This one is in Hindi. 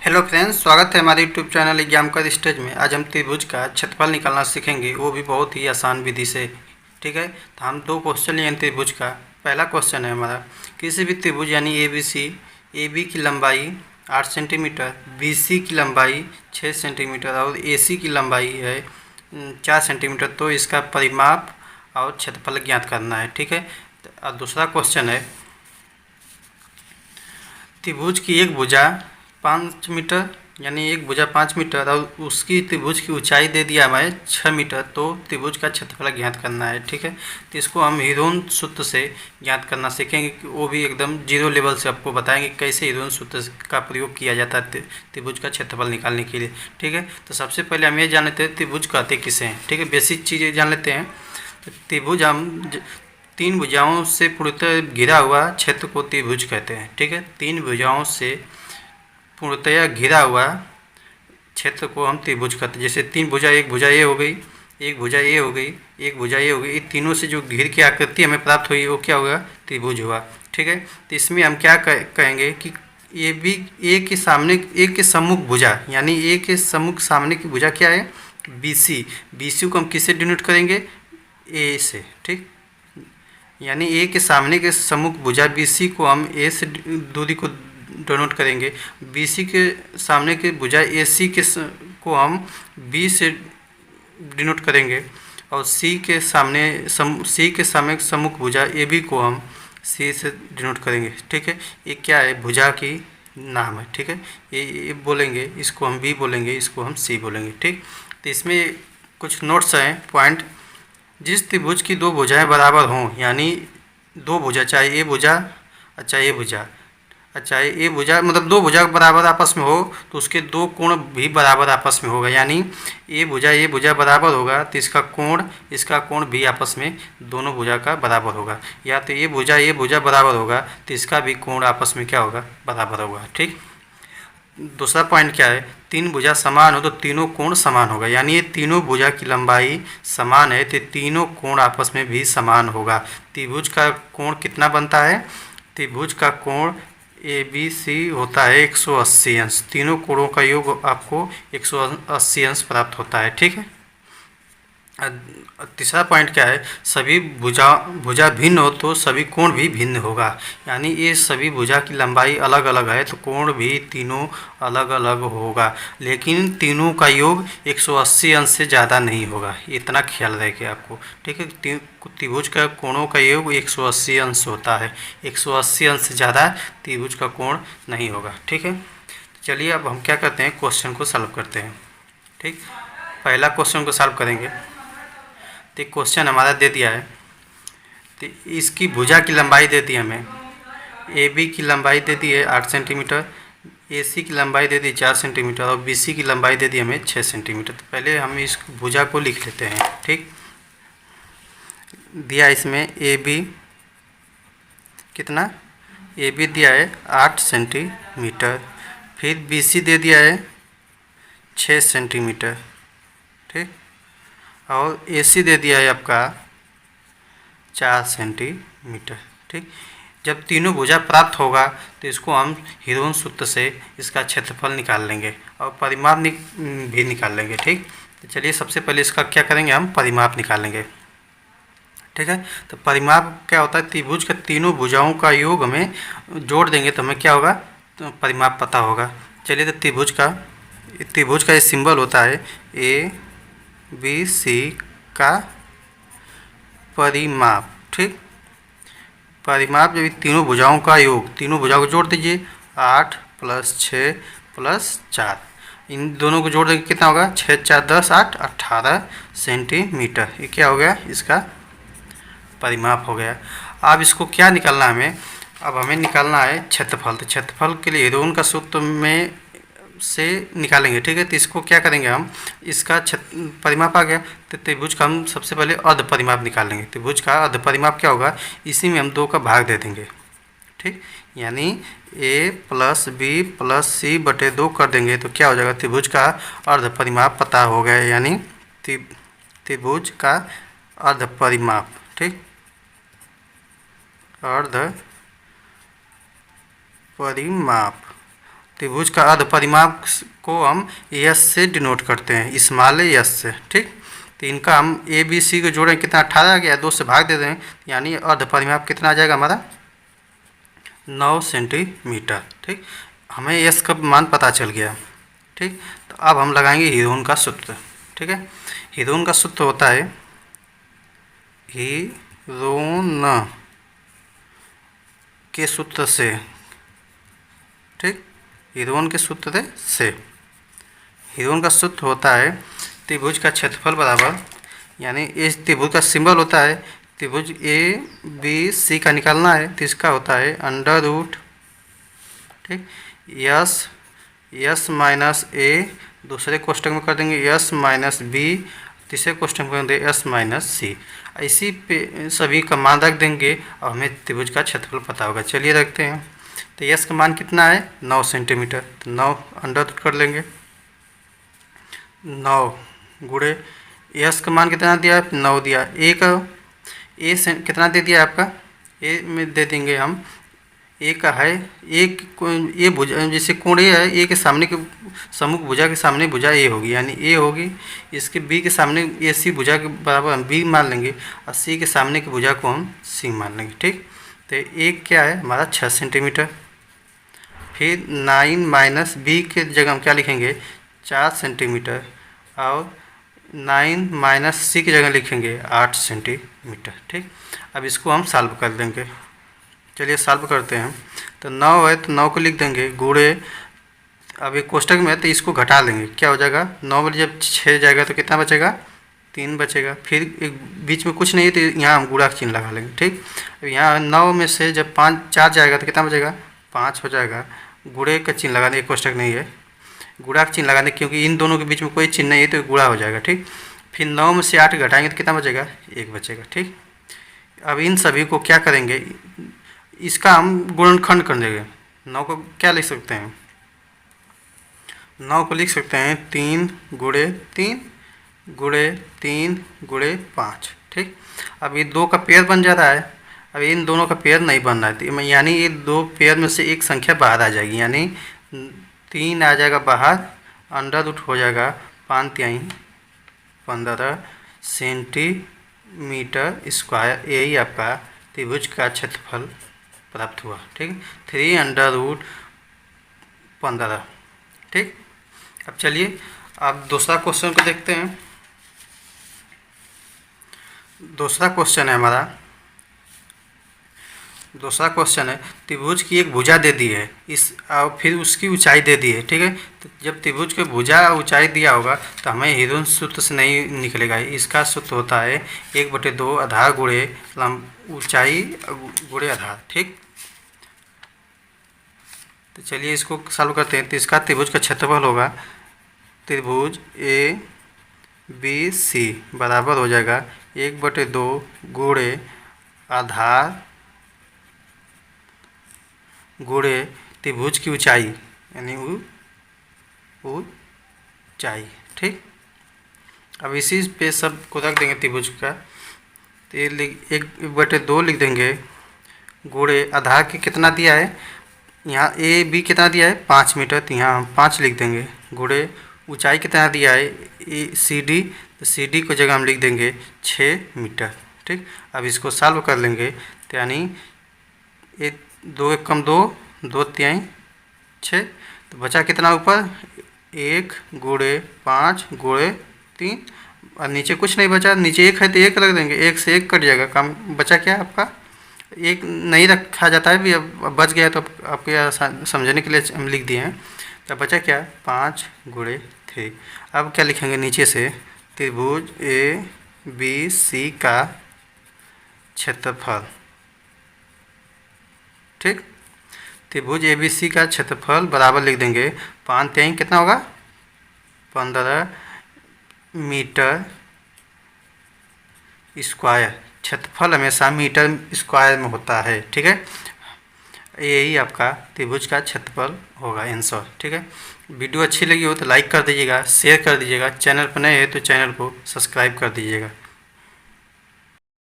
हेलो फ्रेंड्स, स्वागत है हमारे यूट्यूब चैनल एग्जाम का स्टेज में। आज हम त्रिभुज का क्षेत्रफल निकालना सीखेंगे, वो भी बहुत ही आसान विधि से। ठीक है, तो हम दो क्वेश्चन लिए त्रिभुज का। पहला क्वेश्चन है हमारा, किसी भी त्रिभुज यानी ए बी की लंबाई 8 सेंटीमीटर, बी सी की लंबाई 6 सेंटीमीटर और ए सी की लंबाई है 4 सेंटीमीटर, तो इसका परिमाप और क्षेत्रफल ज्ञात करना है। ठीक है, तो दूसरा क्वेश्चन है, त्रिभुज की एक भुजा 5 मीटर यानी एक भुजा 5 मीटर और उसकी त्रिभुज की ऊंचाई दे दिया हमें 6 मीटर, तो त्रिभुज का क्षेत्रफल ज्ञात करना है। ठीक है, तो इसको हम हीरोन सूत्र से ज्ञात करना सीखेंगे, वो भी एकदम जीरो लेवल से आपको बताएंगे कैसे हीरोन सूत्र का प्रयोग किया जाता है त्रिभुज का क्षेत्रफल निकालने के लिए। ठीक है, तो सबसे पहले हम ये जान लेते हैं त्रिभुज कहते किसे हैं। ठीक है, बेसिक चीज़ें जान लेते हैं। तो त्रिभुज हम तीन भुजाओं से पूर्णतः घिरा हुआ क्षेत्र को त्रिभुज कहते हैं। ठीक है, तीन भुजाओं से पूर्णतया घिरा हुआ क्षेत्र को हम त्रिभुज कहते हैं। जैसे तीन भुजा, एक भुजा ये हो गई, एक भुजा ये हो गई, एक भुजा ये हो गई, इन तीनों से जो घिर की आकृति हमें प्राप्त हुई वो क्या होगा, त्रिभुज हुआ। ठीक है, तो इसमें हम क्या कहेंगे कि ए बी ए के सामने, ए के सम्मुख भुजा यानी ए के सम्मुख सामने की भुजा क्या है, बी सी। बी सी को हम किससे डिनोट करेंगे, ए से। ठीक, यानी ए के सामने के सम्मुख भुजा बी सी को हम ए से दूरी को डिनोट करेंगे। बी सी के सामने के भुजा ए सी को हम बी से डिनोट करेंगे और सी के सामने सम्मुख भुजा ए बी को हम सी से डिनोट करेंगे। ठीक है, ये क्या है, भुजा की नाम है। ठीक है, ये बोलेंगे, इसको हम बी बोलेंगे, इसको हम सी बोलेंगे। ठीक, तो इसमें कुछ नोट्स हैं, पॉइंट। जिस त्रिभुज की दो भुजाएं बराबर हों, यानी दो भुजा, चाहे ये भुजा अच्छा ये भुजा अच्छा ये भुजा मतलब दो भुजा बराबर आपस में हो तो उसके दो कोण भी बराबर आपस में होगा। यानी ये भुजा बराबर होगा तो इसका कोण भी आपस में दोनों भुजा का बराबर होगा। या तो ये भुजा बराबर होगा तो इसका भी कोण आपस में क्या होगा, बराबर होगा। ठीक, दूसरा पॉइंट क्या है, तीन भुजा समान हो तो तीनों कोण समान होगा। यानी ये तीनों भुजा की लंबाई समान है तो तीनों कोण आपस में भी समान होगा। त्रिभुज का कोण कितना बनता है, त्रिभुज का कोण ए बी सी होता है 180 अंश। तीनों कोणों का योग आपको 180 अंश प्राप्त होता है। ठीक है, तीसरा पॉइंट क्या है, सभी भुजा भिन्न हो तो सभी कोण भी भिन्न होगा। यानी ये सभी भुजा की लंबाई अलग अलग है तो कोण भी तीनों अलग अलग होगा, लेकिन तीनों का योग 180 अंश से ज़्यादा नहीं होगा। इतना ख्याल रखे आपको। ठीक है, त्रिभुज का कोणों का योग 180 अंश होता है, 180 अंश से ज़्यादा त्रिभुज का कोण नहीं होगा। ठीक है, चलिए अब हम क्या करते हैं, क्वेश्चन को सॉल्व करते हैं। ठीक, पहला क्वेश्चन को सॉल्व करेंगे। तो क्वेश्चन हमारा दे दिया है, तो इसकी भुजा की लंबाई दे दी हमें, ए बी की लंबाई दे दी है 8 सेंटीमीटर, ए सी की लंबाई दे दी 4 सेंटीमीटर और बी सी की लंबाई दे दी हमें 6 सेंटीमीटर। तो पहले हम इस भुजा को लिख लेते हैं। ठीक, दिया इसमें ए बी कितना, ए बी दिया है 8 सेंटीमीटर, फिर बी सी दे दिया है 6 सेंटीमीटर। ठीक, और ए सी दे दिया है आपका 4 सेंटीमीटर। ठीक, जब तीनों भुजा प्राप्त होगा तो इसको हम हीरोन सूत्र से इसका क्षेत्रफल निकाल लेंगे और परिमाप भी निकाल लेंगे। ठीक, तो चलिए सबसे पहले इसका क्या करेंगे, हम परिमाप निकालेंगे। ठीक है, तो परिमाप क्या होता है, त्रिभुज के तीनों भुजाओं का योग हमें जोड़ देंगे तो हमें क्या होगा, तो परिमाप पता होगा। चलिए, तो त्रिभुज का ये सिंबल होता है ए बी सी का परिमाप। ठीक, परिमाप जब तीनों भुजाओं का योग, तीनों भुजाओं को जोड़ दीजिए, 8 + 6 + 4, इन दोनों को जोड़ देंगे कितना होगा, 6 × 4 = 10, 8 = 18 सेंटीमीटर। ये क्या हो गया, इसका परिमाप हो गया। अब इसको क्या निकालना है हमें, अब हमें निकालना है क्षेत्रफल। तो क्षेत्रफल के लिए हीरोन का सूत्र में से निकालेंगे। ठीक है, तो इसको क्या करेंगे हम, इसका परिमाप आ गया तो त्रिभुज का हम सबसे पहले अर्ध परिमाप निकालेंगे। त्रिभुज का अर्ध परिमाप क्या होगा, इसी में हम 2 का भाग दे देंगे। ठीक, यानी a + b + c / 2 कर देंगे तो क्या हो जाएगा, त्रिभुज का अर्ध परिमाप पता हो गया। यानी त्रिभुज का अर्ध परिमाप। ठीक, अर्ध परिमाप त्रिभुज का अर्ध परिमाप को हम यस से डिनोट करते हैं, स्मॉल यस से, ठीक। तो इनका हम ए बी सी को जोड़ें, कितना 18 आ गया, 2 से भाग दे दें, यानी अर्ध परिमाप कितना आ जाएगा हमारा 9 सेंटीमीटर, ठीक। हमें एस का मान पता चल गया, ठीक। तो अब हम लगाएंगे हीरोन का सूत्र, ठीक है। हीरोन का सूत्र होता है हीरोन के सूत्र से, ठीक। हीरोन के सूत्र से, हीरोन का सूत्र होता है त्रिभुज का क्षेत्रफल बराबर, यानी इस त्रिभुज का सिंबल होता है, त्रिभुज ए बी सी का निकालना है तो इसका होता है अंडर रूट, ठीक, यस माइनस ए, दूसरे कोष्टक में कर देंगे यस माइनस बी, तीसरे कोष्टक में कर देंगे यस माइनस सी। इसी पे सभी का मान रख देंगे और हमें त्रिभुज का क्षेत्रफल पता होगा। चलिए रखते हैं। तो यस का मान कितना है 9 सेंटीमीटर, तो 9 अंडर रूट कर लेंगे, 9 गुणे यस का मान कितना दिया है 9 दिया, ए का कितना दे दिया आपका, ए में दे देंगे हम, ए का है ए भुजा, जैसे कोण ए है, ए के सामने के सम्मुख भुजा के सामने भुजा ए होगी, यानी ए होगी, इसके बी के सामने ए सी भुजा के बराबर हम बी मान लेंगे और सी के सामने की भुजा को हम सी मान लेंगे, ठीक। तो ए क्या है हमारा 6 सेंटीमीटर। फिर 9 माइनस बी के जगह हम क्या लिखेंगे 4 सेंटीमीटर, और 9 माइनस सी की जगह लिखेंगे 8 सेंटीमीटर, ठीक। अब इसको हम सॉल्व कर देंगे। चलिए सॉल्व करते हैं। तो 9 है तो 9 को लिख देंगे गुणे, अब एक कोष्टक में है तो इसको घटा लेंगे, क्या हो जाएगा 9 में जब 6 जाएगा तो कितना बचेगा 3 बचेगा। फिर एक बीच में कुछ नहीं है तो यहाँ हम गुणा का चिन्ह लगा लेंगे, ठीक। अब यहाँ 9 में से जब 4 जाएगा तो कितना बचेगा 5 हो जाएगा, गुणे का चिन्ह लगा देंगे, कोष्टक नहीं है, गुणा का चिन्ह लगा देंगे क्योंकि इन दोनों के बीच में कोई चिन्ह नहीं है तो गुणा हो जाएगा, ठीक। फिर 9 में से 8 घटाएंगे तो कितना बचेगा 1 बचेगा, ठीक। अब इन सभी को क्या करेंगे, इसका हम गुणनखंड कर देंगे। 9 को क्या लिख सकते हैं, 9 को लिख सकते हैं 3 गुणे 3 गुणे 3 गुणे 5, ठीक। अब ये 2 का पेयर बन जा रहा है, अब इन दोनों का पेयर नहीं बन रहा है, यानी ये 2 पेयर में से एक संख्या बाहर आ जाएगी, यानी 3 आ जाएगा बाहर, अंडर रूट हो जाएगा 5 तिहाई 15 सेंटीमीटर स्क्वायर। यही आपका त्रिभुज का क्षेत्रफल प्राप्त हुआ, ठीक। 3 अंडर रूट 15, ठीक। अब चलिए अब दूसरा क्वेश्चन को देखते हैं। दूसरा क्वेश्चन है हमारा, दूसरा क्वेश्चन है त्रिभुज की एक भुजा दे दी है इस और फिर उसकी ऊंचाई दे दी है, ठीक है। तो जब त्रिभुज की भुजा ऊंचाई दिया होगा तो हमें हीरोन सूत्र से नहीं निकलेगा, इसका सूत्र होता है 1/2 आधार गुणे ऊंचाई गुणे आधार, ठीक। तो चलिए इसको सॉल्व करते हैं। तो इसका त्रिभुज का क्षेत्रफल होगा, त्रिभुज ए बी सी बराबर हो जाएगा 1/2 गुणे आधार गुणे त्रिभुज की ऊंचाई, यानी ऊंचाई, ठीक। अब इसी पे सब को रख देंगे त्रिभुज का, तो ये 1/2 लिख देंगे गुणे आधार के कितना दिया है, यहाँ ए बी कितना दिया है 5 मीटर, तो यहाँ हम 5 लिख देंगे, गुणे ऊंचाई कितना दिया है ए सी डी, तो सी डी को जगह हम लिख देंगे 6 मीटर, ठीक। अब इसको सॉल्व कर लेंगे तो यानी 2 1 कम 2 2 तिहाई 6, तो बचा कितना ऊपर 1 गुणे 5 गुणे 3, और नीचे कुछ नहीं बचा, नीचे 1 है तो 1 रख देंगे, 1 से 1 कट जाएगा, काम बचा क्या आपका 1 नहीं रखा जाता है भी, अब बच गया तो आपको यह समझने के लिए हम लिख दिए हैं। तो बचा क्या 5 गुणे 3। अब क्या लिखेंगे नीचे से, त्रिभुज ए बी सी का क्षेत्रफल, ठीक। त्रिभुज ए बी सी का क्षेत्रफल बराबर लिख देंगे 5 तिहाई कितना होगा 15 मीटर स्क्वायर, क्षेत्रफल हमेशा मीटर स्क्वायर में होता है, ठीक है। यही आपका त्रिभुज का क्षेत्रफल होगा आंसर, ठीक है। वीडियो अच्छी लगी हो तो लाइक कर दीजिएगा, शेयर कर दीजिएगा, चैनल पर नए हैं तो चैनल को सब्सक्राइब कर दीजिएगा।